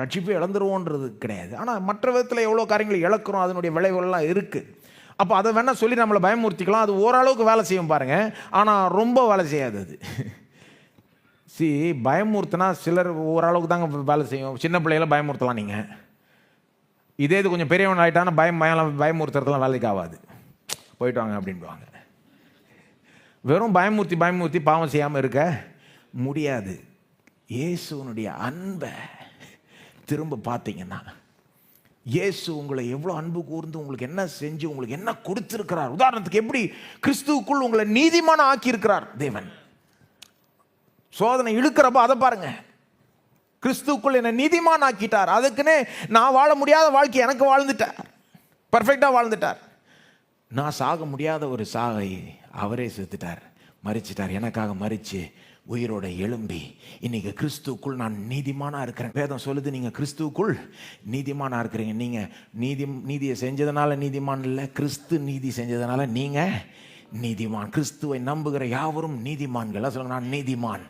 ரட்சிப்பை இழந்துருவோன்றது கிடையாது. ஆனால் மற்ற விதத்தில் எவ்வளோ காரியங்களை இழக்கிறோம், அதனுடைய விளைவுகள்லாம் இருக்குது. அப்போ அதை வேணால் சொல்லி நம்மளை பயமுறுத்திக்கலாம். அது ஓரளவுக்கு வேலை செய்யும் பாருங்கள், ஆனால் ரொம்ப வேலை செய்யாது அது. பயமுறுத்தினா சிலர் ஓரளவுக்கு தாங்க வேலை செய்யும். சின்ன பிள்ளைகளை பயமுறுத்தலாம் நீங்கள். இதே இது கொஞ்சம் பெரியவன் ஆகிட்டானா பயமுறுத்துறதுலாம் வேலைக்கு ஆகாது. போயிட்டு வாங்க அப்படின்வாங்க. வெறும் பயமுறுத்தி பாவம் செய்யாமல் இருக்க முடியாது. இயேசுனுடைய அன்பை திரும்ப பார்த்தீங்கன்னா, இயேசு உங்களை எவ்வளோ அன்பு கூர்ந்து உங்களுக்கு என்ன செஞ்சு உங்களுக்கு என்ன கொடுத்திருக்கிறார். உதாரணத்துக்கு எப்படி கிறிஸ்துவுக்குள் உங்களை நீதிமான ஆக்கியிருக்கிறார் தேவன். சோதனை இழுக்கிறப்போ அதை பாருங்க. கிறிஸ்துவுக்குள் என்னை நீதிமான் ஆக்கிட்டார். அதுக்குன்னே நான் வாழ முடியாத வாழ்க்கை எனக்கு வாழ்ந்துட்டார், பர்ஃபெக்டாக வாழ்ந்துட்டார். நான் சாக முடியாத ஒரு சாகை அவரே செத்துட்டார், மரிச்சிட்டார். எனக்காக மரித்து உயிரோட எழும்பி இன்னைக்கு கிறிஸ்துவுக்குள் நான் நீதிமானாக இருக்கிறேன். வேதம் சொல்லுது, நீங்கள் கிறிஸ்துவுக்குள் நீதிமானாக இருக்கிறீங்க. நீங்கள் நீதியை செஞ்சதுனால நீதிமான் இல்லை, கிறிஸ்து நீதி செஞ்சதுனால நீங்கள் நீதிமான். கிறிஸ்துவை நம்புகிற யாவரும் நீதிமான்கள். சொல்லுங்க, நான் நீதிமான்.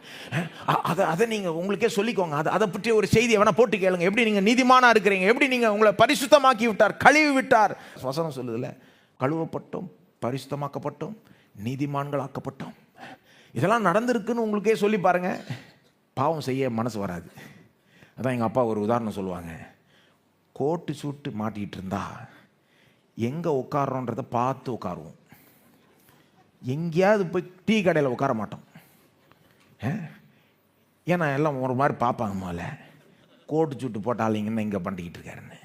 அதை நீங்கள் உங்களுக்கே சொல்லிக்கோங்க. அதை பற்றி ஒரு செய்தியை வேணா போட்டு கேளுங்க. எப்படி நீங்கள் நீதிமானாக இருக்கிறீங்க, எப்படி நீங்கள் உங்களை பரிசுத்தமாக்கி விட்டார், கழுவி விட்டார். வசனம் சொல்லுதுல, கழுவப்பட்டோம், பரிசுத்தமாக்கப்பட்டோம், நீதிமான்கள் ஆக்கப்பட்டோம். இதெல்லாம் நடந்திருக்குன்னு உங்களுக்கே சொல்லி பாருங்க, பாவம் செய்ய மனசு வராது. அதான் எங்கள் அப்பா ஒரு உதாரணம் சொல்லுவாங்க. கோட்டு சூட்டு மாட்டிக்கிட்டு இருந்தா எங்கே உட்காரோன்றதை பார்த்து உட்காருவோம். எங்கேயாவது போய் டீ கடையில் உட்கார மாட்டோம். ஏன்னா எல்லாம் ஒரு மாதிரி பார்ப்பாங்க, முதல்ல கோட்டு சூட்டு போட்டாலிங்கன்னு இங்கே பண்ணிக்கிட்டு இருக்காருன்னு.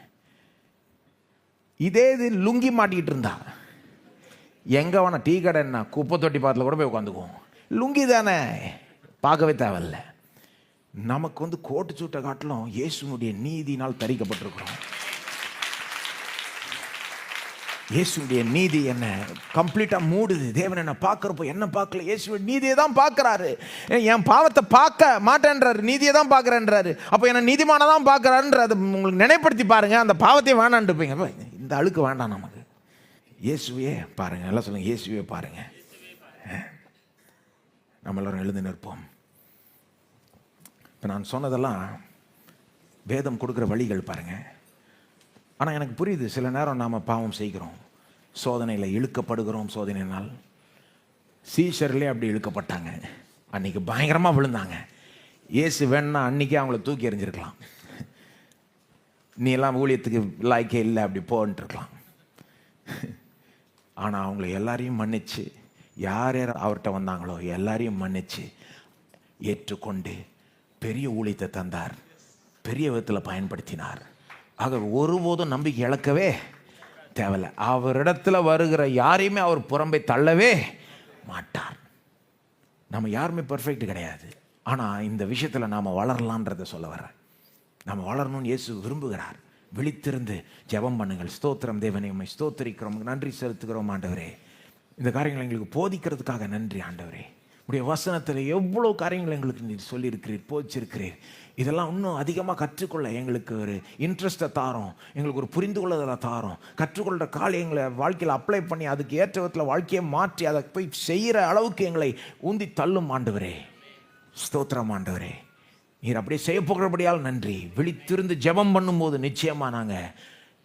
இதே இது லுங்கி மாட்டிக்கிட்டு இருந்தா எங்கே வேணா டீ கடைன்னா குப்பை தொட்டி பாத்தில் கூட போய் உட்காந்துக்குவோம். லுங்கி தானே, பார்க்கவே தேவையில்ல. நமக்கு கோட்டு சூட்டை காட்டிலும் இயேசுனுடைய நீதினால் தரிக்கப்பட்டிருக்கிறோம். இயேசுடைய நீதி என்ன கம்ப்ளீட்டாக மூடுது. தேவன் என்ன பார்க்குறப்போ என்ன பார்க்கல, இயேசுடைய நீதியை தான் பார்க்குறாரு. என் பாவத்தை பார்க்க மாட்டேன்றாரு, நீதியை தான் பார்க்குறேன்றாரு. அப்போ என்ன நீதிமானை தான் பார்க்குறாருன்றது உங்களுக்கு நினைப்படுத்தி பாருங்கள். அந்த பாவத்தையும் வேணான்ட்டுப்பீங்க. இந்த அழுக்கு வேண்டாம் நமக்கு. இயேசுவே பாருங்கள், எல்லாம் சொல்லுங்கள், இயேசுவே பாருங்கள். நம்ம எல்லாரும் எழுந்து நிற்போம். இப்போ நான் சொன்னதெல்லாம் வேதம் கொடுக்குற வழிகள் பாருங்கள். ஆனால் எனக்கு புரியுது, சில நேரம் நாம் பாவம் செய்கிறோம், சோதனையில் இழுக்கப்படுகிறோம். சோதனையினால் சீஷர்லேயே அப்படி இழுக்கப்பட்டாங்க. அன்றைக்கி பயங்கரமாக விழுந்தாங்க. இயேசு வேணுன்னா அன்றைக்கே அவங்கள தூக்கி எறிஞ்சிருக்கலாம். நீ எல்லாம் ஊழியத்துக்கு லாய்க்கே இல்லை அப்படி போன்ட்டுருக்கலாம். ஆனால் அவங்கள எல்லாரையும் மன்னிச்சு, யார் யார் அவர்கிட்ட வந்தாங்களோ எல்லாரையும் மன்னிச்சு ஏற்றுக்கொண்டு பெரிய ஊழியத்தை தந்தார், பெரிய விதத்தில் பயன்படுத்தினார். ஆக ஒருபோதும் நம்பிக்கை இழக்கவே தேவையில்லை. அவரிடத்தில் வருகிற யாரையுமே அவர் புறம்பை தள்ளவே மாட்டார். நம்ம யாருமே பர்ஃபெக்ட் கிடையாது. ஆனால் இந்த விஷயத்தில் நாம் வளரலான்றதை சொல்ல வர்றேன். நம்ம வளரணும்னு இயேசு விரும்புகிறார். விழித்திருந்து ஜெபம் பண்ணுங்கள். ஸ்தோத்திரம் தேவனே, உம்மை ஸ்தோத்திரிக்கிறோம், நன்றி செலுத்துகிறோம் ஆண்டவரே. இந்த காரியங்களை எங்களுக்கு போதிக்கிறதுக்காக நன்றி ஆண்டவரே. உடைய வசனத்தில் எவ்வளோ காரியங்கள் எங்களுக்கு நீர் சொல்லியிருக்கிறீர், போதிச்சிருக்கிறீர். இதெல்லாம் இன்னும் அதிகமாக கற்றுக்கொள்ள எங்களுக்கு ஒரு இன்ட்ரெஸ்ட்டை தாரோம், எங்களுக்கு ஒரு புரிந்து கொள்ளுதலை தாரோம். கற்றுக்கொள்கிற காரியங்களை வாழ்க்கையில் அப்ளை பண்ணி அதுக்கு ஏற்ற விதத்தில் வாழ்க்கையை மாற்றி அதை போய் செய்கிற அளவுக்கு எங்களை ஊந்தி தள்ளும் ஆண்டவரே. ஸ்தோத்திரம் ஆண்டவரே. நீர் அப்படியே செய்ய போகிறபடியால் நன்றி. விழித்திருந்து ஜெபம் பண்ணும்போது நிச்சயமாக நாங்கள்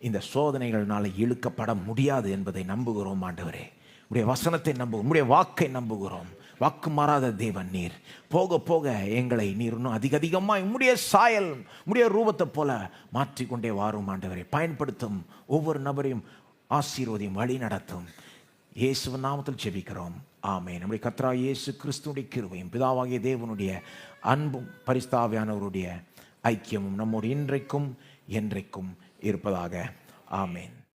இந்த சோதனைகள்னால இழுக்கப்பட முடியாது என்பதை நம்புகிறோம் ஆண்டவரே. உடைய வசனத்தை நம்புகிறோம், உடைய வாக்கை நம்புகிறோம். வாக்கு மாறாத தேவன் நீர். போக போக எங்களை நீர் இன்னும் அதிகமாக உம்முடைய சாயல், உம்முடைய ரூபத்தை போல மாற்றிக்கொண்டே வாரும் ஆண்டவரை. பயன்படுத்தும் ஒவ்வொரு நபரையும் ஆசீர்வதியும், வழி நடத்தும். இயேசுவின் நாமத்தில் ஜெபிக்கிறோம், ஆமென். நம்முடைய கர்த்தராகிய இயேசு கிறிஸ்துவுடைய கிருபையும் பிதாவாகிய தேவனுடைய அன்பும் பரிசுத்த ஆவியானவருடைய ஐக்கியமும் நம்மோடு இன்றைக்கும் என்றைக்கும் இருப்பதாக. ஆமென்.